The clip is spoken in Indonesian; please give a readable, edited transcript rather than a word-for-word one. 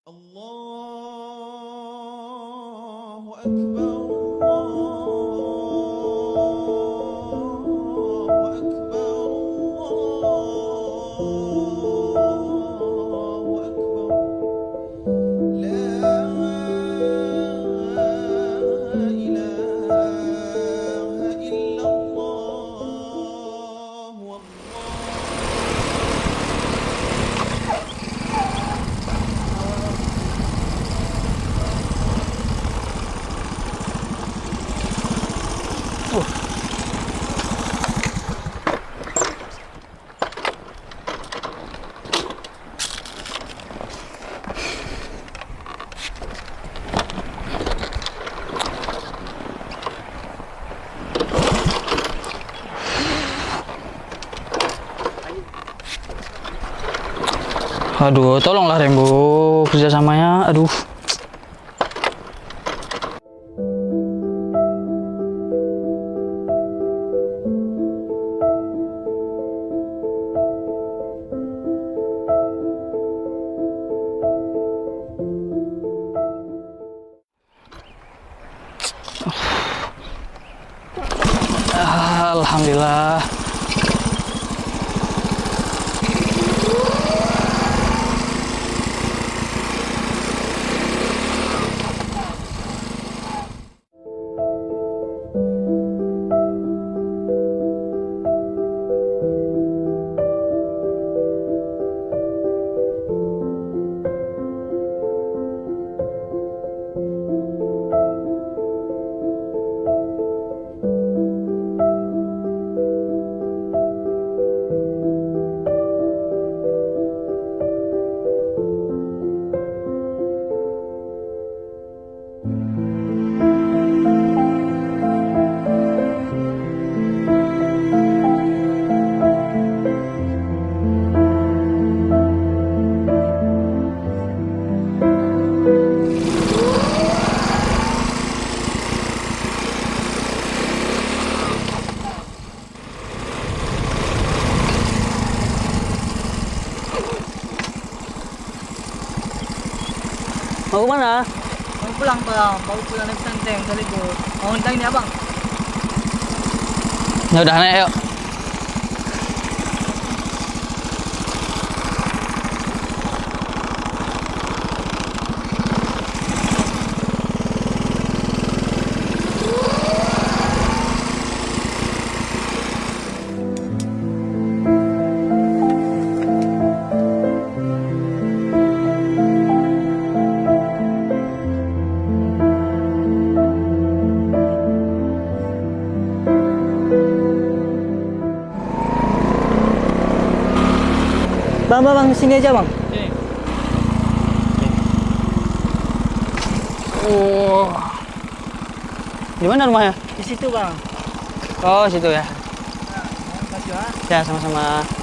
Allahu Akbar, Allahu Akbar, Allahu Akbar. La ilaha illallah, Aduh, tolonglah Rembo kerjasamanya. Aduh. Alhamdulillah. Mau kemana? Mau pulang bang, mau pulang naik Santeng kali itu. Mau ntar ini abang. Ya udah naik yuk. Bang, sini aja bang. Oh. Di mana rumahnya? Di situ bang. Oh, situ ya. Nah, makasih ya. Ya, sama-sama.